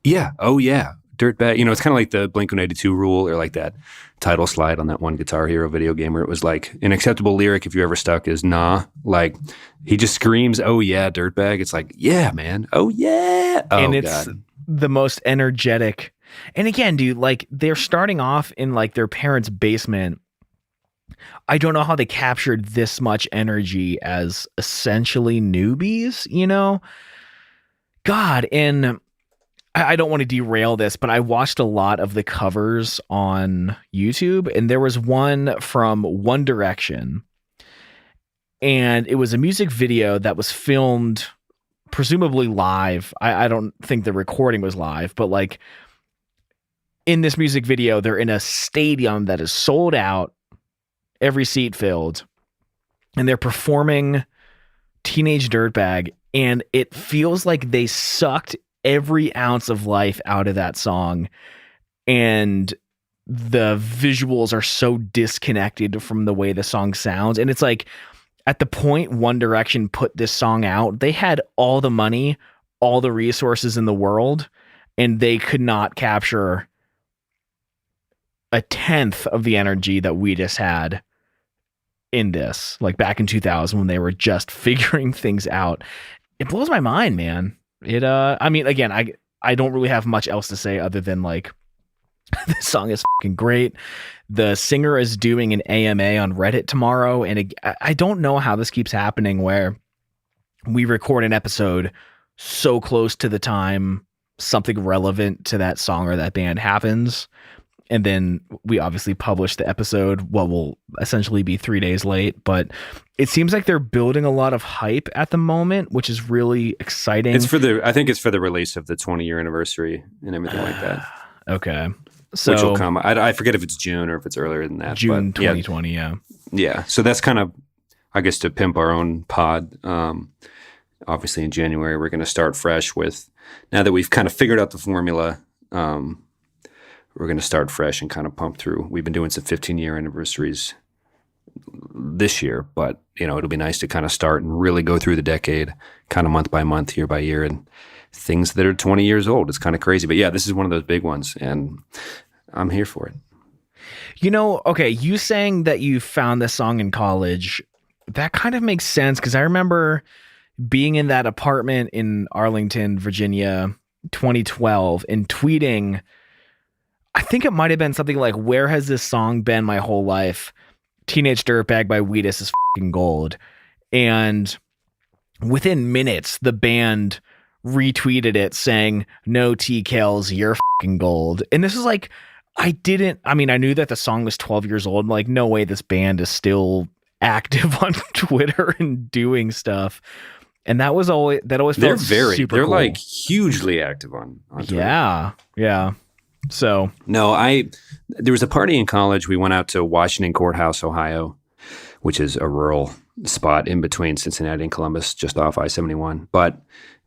Yeah. Oh yeah. Dirtbag. It's kind of like the Blink-182 rule, or like that title slide on that one Guitar Hero video game where it was like an acceptable lyric if you ever stuck is nah. Like he just screams, "Oh yeah, dirtbag." It's like, yeah, man. Oh yeah. Oh, and it's God. The most energetic. And again, dude, like they're starting off in like their parents' basement. I don't know how they captured this much energy as essentially newbies, God, and I don't want to derail this, but I watched a lot of the covers on YouTube, and there was one from One Direction, and it was a music video that was filmed presumably live. I don't think the recording was live, but like in this music video, they're in a stadium that is sold out, every seat filled, and they're performing Teenage Dirtbag, and it feels like they sucked every ounce of life out of that song, and the visuals are so disconnected from the way the song sounds. And it's like at the point One Direction put this song out, they had all the money, all the resources in the world, and they could not capture a tenth of the energy that Wheatus had in this, like back in 2000 when they were just figuring things out. It blows my mind, man. I mean, again, I don't really have much else to say other than like this song is fucking great. The singer is doing an AMA on Reddit tomorrow, and I don't know how this keeps happening where we record an episode so close to the time something relevant to that song or that band happens, and then we obviously publish the episode what will essentially be 3 days late. But it seems like they're building a lot of hype at the moment, which is really exciting. I think it's for the release of the 20-year anniversary and everything like that. Okay. So, which will come. I forget if it's June or if it's earlier than that. June but 2020, yeah. Yeah. So that's kind of, I guess, to pimp our own pod. Obviously in January, we're going to start fresh with, now that we've kind of figured out the formula, we're going to start fresh and kind of pump through. We've been doing some 15-year anniversaries this year, but it'll be nice to kind of start and really go through the decade, kind of month by month, year by year, and things that are 20 years old. It's kind of crazy, but yeah, this is one of those big ones, and I'm here for it. Okay, you saying that you found this song in college, that kind of makes sense, because I remember being in that apartment in Arlington, Virginia, 2012, and tweeting, I think it might have been something like, "Where has this song been my whole life? Teenage Dirtbag by Wheatus is fucking gold." And within minutes, the band retweeted it saying, "No T-Kells, you're fucking gold." And this is like, I knew that the song was 12 years old. I'm like, no way this band is still active on Twitter and doing stuff. And that always felt super they're cool. like hugely active on Twitter. Yeah. So no, there was a party in college. We went out to Washington Courthouse, Ohio, which is a rural spot in between Cincinnati and Columbus, just off I-71. But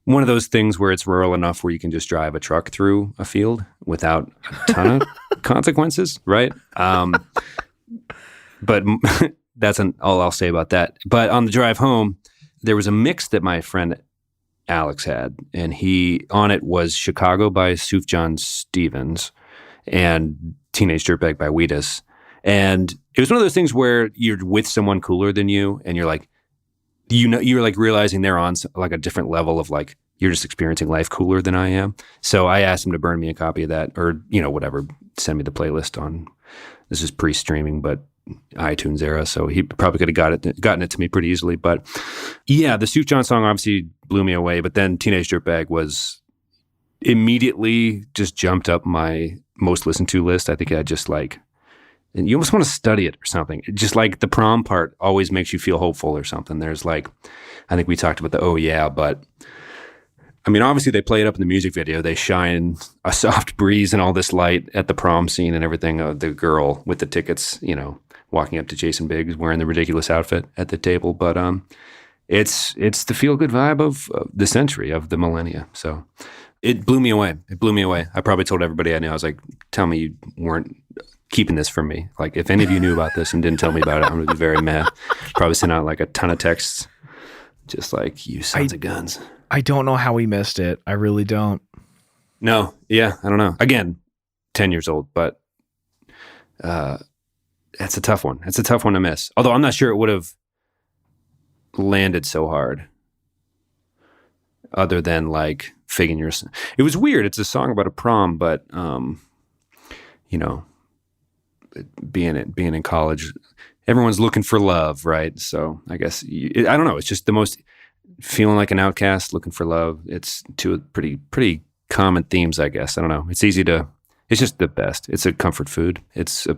one of those things where it's rural enough where you can just drive a truck through a field without a ton of consequences, right? But that's all I'll say about that. But on the drive home, there was a mix that my friend Alex had, and on it was Chicago by Sufjan Stevens and Teenage Dirtbag by Wheatus. And it was one of those things where you're with someone cooler than you, and you're like, you're like realizing they're on like a different level of like, you're just experiencing life cooler than I am. So I asked him to burn me a copy of that, or, whatever, send me the playlist on, this is pre-streaming, but iTunes era, so he probably could have gotten it to me pretty easily. But yeah, the Sufjan song obviously blew me away, but then Teenage Dirtbag was immediately just jumped up my most listened to list. I think I just like, and you almost want to study it or something. Just like the prom part always makes you feel hopeful or something. There's like, I think we talked about the "oh yeah," but I mean, obviously they play it up in the music video. They shine a soft breeze and all this light at the prom scene and everything. The girl with the tickets, walking up to Jason Biggs wearing the ridiculous outfit at the table. But it's the feel-good vibe of the century, of the millennia. So It blew me away. It blew me away. I probably told everybody I knew. I was like, tell me you weren't keeping this from me. Like, if any of you knew about this and didn't tell me about it, I'm going to be very mad. Probably sent out like a ton of texts, just like, you sons of guns. I don't know how we missed it. I really don't. No. Yeah. I don't know. Again, 10 years old, but it's a tough one. It's a tough one to miss. Although I'm not sure it would have landed so hard other than like Figgin' Your... It was weird. It's a song about a prom, but, you know, being in college, everyone's looking for love, right? So I guess, I don't know. It's just the most feeling like an outcast, looking for love. It's two pretty common themes, I guess. I don't know. It's just the best. It's a comfort food. It's a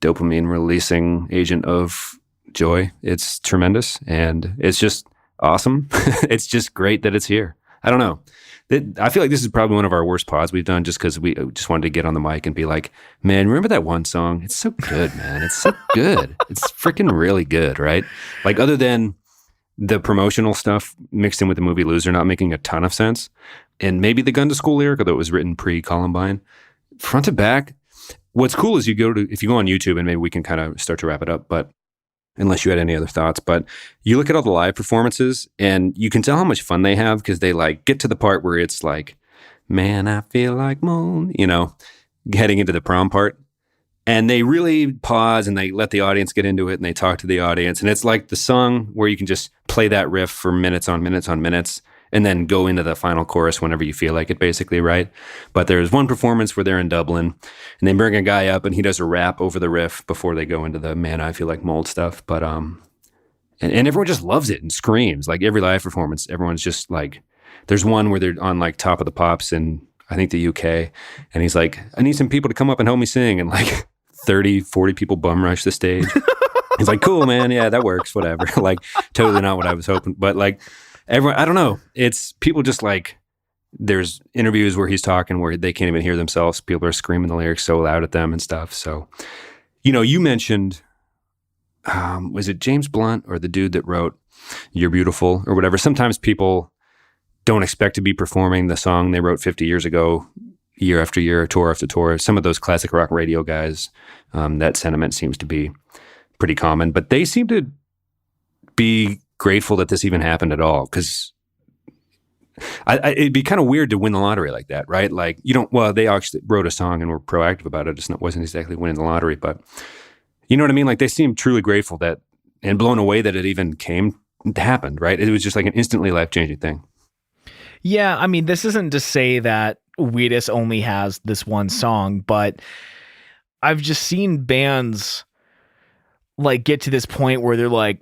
dopamine releasing agent of joy. It's tremendous. And it's just awesome. It's just great that it's here. I don't know. I feel like this is probably one of our worst pods we've done just because we just wanted to get on the mic and be like, man, remember that one song? It's so good, man. It's so good. It's freaking really good, right? Like, other than the promotional stuff mixed in with the movie Loser not making a ton of sense, and maybe the Gun to School lyric, although it was written pre-Columbine, front to back, what's cool is if you go on YouTube, and maybe we can kind of start to wrap it up, but unless you had any other thoughts, but you look at all the live performances and you can tell how much fun they have because they like get to the part where it's like, man, I feel like moon, you know, heading into the prom part. And they really pause and they let the audience get into it and they talk to the audience. And it's like the song where you can just play that riff for minutes on minutes on minutes and then go into the final chorus whenever you feel like it, basically, right? But there's one performance where they're in Dublin and they bring a guy up and he does a rap over the riff before they go into the man, I feel like mold stuff. But and everyone just loves it and screams. Like, every live performance, everyone's just like, there's one where they're on like Top of the Pops in, I think, the UK, and he's like, I need some people to come up and help me sing, and like 30, 40 people bum rush the stage. He's like, cool, man, yeah, that works, whatever. Like, totally not what I was hoping, but like, everyone, I don't know. It's people just like, there's interviews where he's talking where they can't even hear themselves. People are screaming the lyrics so loud at them and stuff. So, you know, you mentioned, was it James Blunt or the dude that wrote You're Beautiful or whatever? Sometimes people don't expect to be performing the song they wrote 50 years ago, year after year, tour after tour. Some of those classic rock radio guys, that sentiment seems to be pretty common, but they seem to be grateful that this even happened at all, because it'd be kind of weird to win the lottery like that, right? Like, they actually wrote a song and were proactive about it. It wasn't exactly winning the lottery, but you know what I mean? Like, they seem truly grateful that, and blown away that it even happened, right? It was just like an instantly life-changing thing. Yeah, I mean, this isn't to say that Wheatus only has this one song, but I've just seen bands like get to this point where they're like,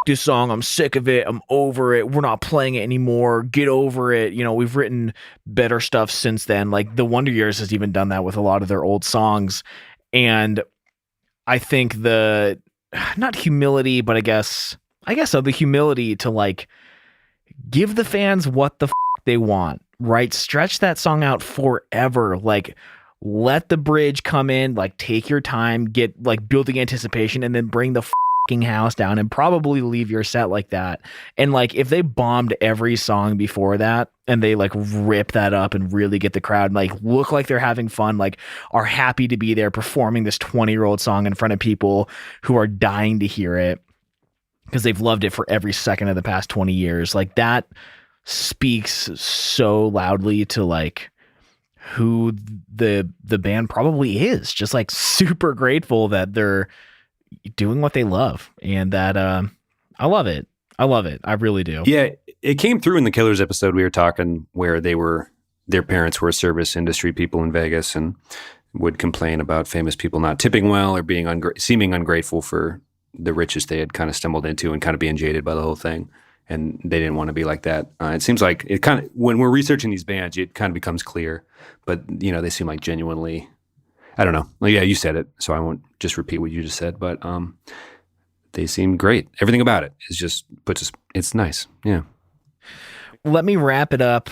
this song, I'm sick of it, I'm over it, we're not playing it anymore, get over it. You know, we've written better stuff since then. Like, the Wonder Years has even done that with a lot of their old songs. And I think not humility, but I guess so, the humility to like give the fans what the they want, right? Stretch that song out forever. Like, let the bridge come in, like, take your time, get like building anticipation, and then bring the house down and probably leave your set like that. And like, if they bombed every song before that and they like rip that up and really get the crowd, like, look like they're having fun, like, are happy to be there performing this 20-year-old song in front of people who are dying to hear it because they've loved it for every second of the past 20 years, like, that speaks so loudly to like who the band probably is. Just like super grateful that they're doing what they love, and that I love it. I really do. Yeah, it came through in the Killers episode we were talking, where their parents were service industry people in Vegas and would complain about famous people not tipping well or being seeming ungrateful for the riches they had kind of stumbled into and kind of being jaded by the whole thing. And they didn't want to be like that. It seems like it kind of, when we're researching these bands, it kind of becomes clear. But, you know, they seem like genuinely, I don't know. Well, yeah, you said it, so I won't just repeat what you just said. But they seem great. Everything about it is just it's nice. Yeah. Let me wrap it up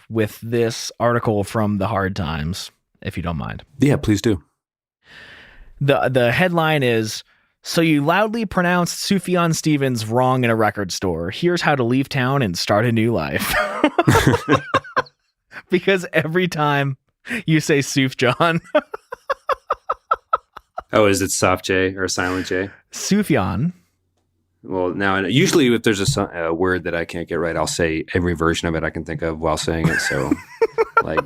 with this article from the Hard Times, if you don't mind. Yeah, please do. The headline is, "So you loudly pronounced Sufjan Stevens wrong in a record store. Here's how to leave town and start a new life." because every time you say Sufjan, Oh, is it soft J or a silent J? Sufjan. Well, now usually if there's a word that I can't get right, I'll say every version of it I can think of while saying it. So like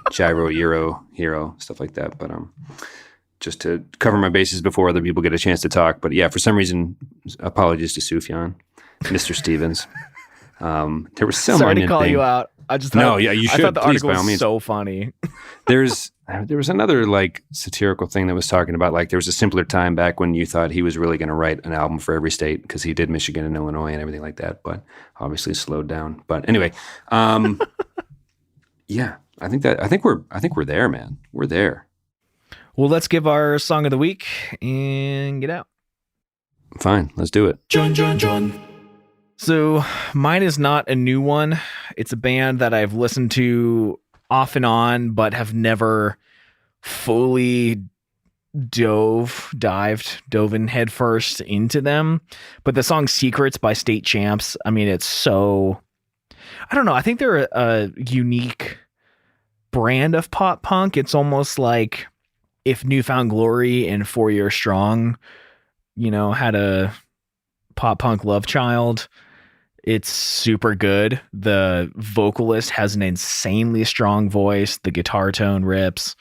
gyro, euro, hero, stuff like that. But just to cover my bases before other people get a chance to talk. But yeah, for some reason, apologies to Sufjan, Mr. Stevens. There was some Sorry to onion call thing. you out. I just thought, No, yeah, you should. I thought the Please, article by all was means. so funny. There was another like satirical thing that was talking about like there was a simpler time back when you thought he was really going to write an album for every state because he did Michigan and Illinois and everything like that, but obviously slowed down. But anyway, yeah, I think we're there, man. We're there. Well, let's give our song of the week and get out. Fine, let's do it. John. So mine is not a new one. It's a band that I've listened to off and on, but have never fully dove in headfirst into them. But the song Secrets by State Champs, I mean, it's so, I don't know. I think they're a unique brand of pop punk. It's almost like if Newfound Glory and 4 Year Strong, had a pop punk love child. It's super good. The vocalist has an insanely strong voice. The guitar tone rips.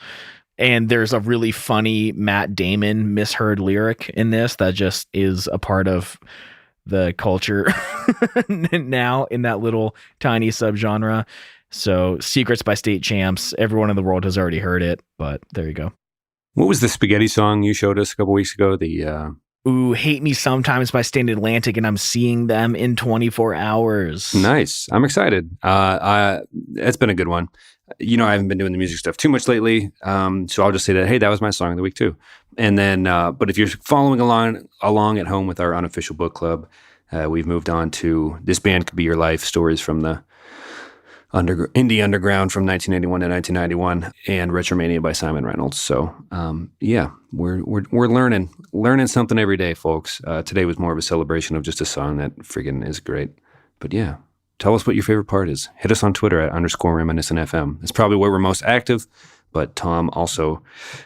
And there's a really funny Matt Damon misheard lyric in this that just is a part of the culture now in that little tiny subgenre. So Secrets by State Champs. Everyone in the world has already heard it, but there you go. What was the spaghetti song you showed us a couple weeks ago? Ooh, Hate Me Sometimes by Stand Atlantic, and I'm seeing them in 24 hours. Nice. I'm excited. It's been a good one. I haven't been doing the music stuff too much lately, so I'll just say that, hey, that was my song of the week too. And then, but if you're following along at home with our unofficial book club, we've moved on to This Band Could Be Your Life, stories from the indie underground from 1981 to 1991, and Retromania by Simon Reynolds. So, yeah, we're learning something every day, folks. Today was more of a celebration of just a song that friggin' is great. But yeah, tell us what your favorite part is. Hit us on Twitter at _reminiscentfm. It's probably where we're most active, but Tom also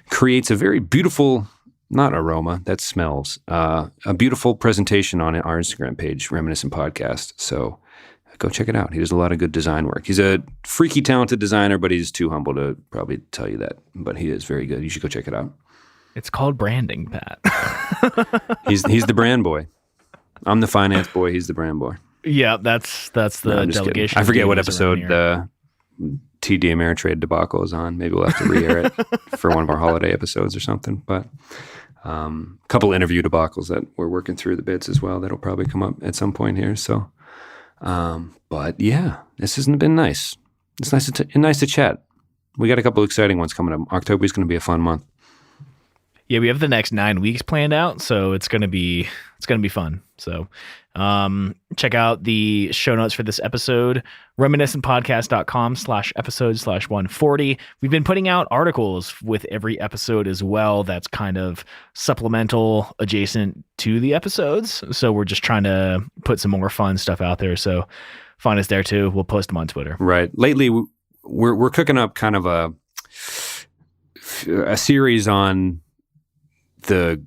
creates a very beautiful, not aroma, that smells, a beautiful presentation on our Instagram page, Reminiscent Podcast. So go check it out. He does a lot of good design work. He's a freaky talented designer, but he's too humble to probably tell you that. But he is very good. You should go check it out. It's called branding, Pat. He's the brand boy. I'm the finance boy. He's the brand boy. Yeah, that's the delegation. Kidding. I forget what episode the TD Ameritrade debacle is on. Maybe we'll have to re-air it for one of our holiday episodes or something. But a couple interview debacles that we're working through the bits as well. That'll probably come up at some point here. So. But yeah, this has been nice. It's nice to chat. We got a couple exciting ones coming up. October is going to be a fun month. Yeah, we have the next 9 weeks planned out, so it's going to be fun. So, check out the show notes for this episode, reminiscentpodcast.com/episode/140. We've been putting out articles with every episode as well. That's kind of supplemental adjacent to the episodes. So we're just trying to put some more fun stuff out there. So find us there too. We'll post them on Twitter. Right. Lately, we're cooking up kind of a series on the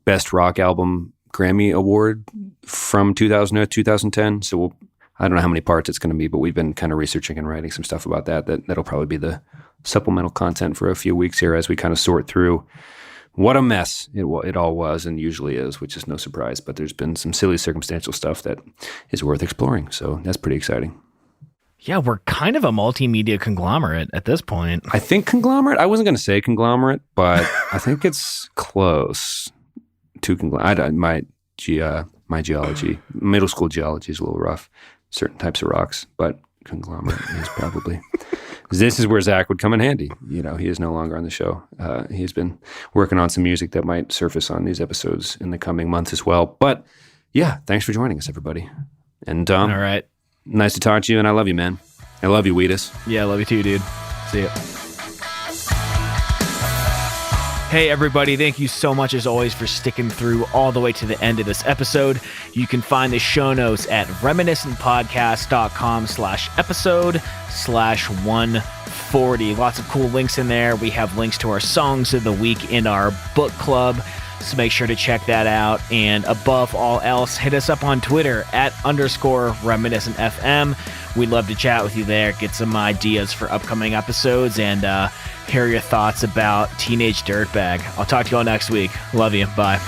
best rock album Grammy Award from 2000 to 2010. So I don't know how many parts it's going to be, but we've been kind of researching and writing some stuff about that'll probably be the supplemental content for a few weeks here as we kind of sort through what a mess it all was and usually is, which is no surprise. But there's been some silly circumstantial stuff that is worth exploring. So that's pretty exciting. Yeah, we're kind of a multimedia conglomerate at this point. I think conglomerate. I wasn't going to say conglomerate, but I think it's close to conglomerate. My geology, middle school geology is a little rough. Certain types of rocks, but conglomerate is probably. This is where Zach would come in handy. He is no longer on the show. He's been working on some music that might surface on these episodes in the coming months as well. But yeah, thanks for joining us, everybody. And all right. Nice to talk to you, and I love you, man. I love you, Wheatus. Yeah, I love you too, dude. See ya. Hey, everybody. Thank you so much, as always, for sticking through all the way to the end of this episode. You can find the show notes at reminiscentpodcast.com/episode/140. 40. Lots of cool links in there. We have links to our songs of the week in our book club, so make sure to check that out. And above all else, hit us up on Twitter @_reminiscentfm. We'd love to chat with you there, get some ideas for upcoming episodes, and hear your thoughts about Teenage Dirtbag. I'll talk to you all next week. Love you. Bye.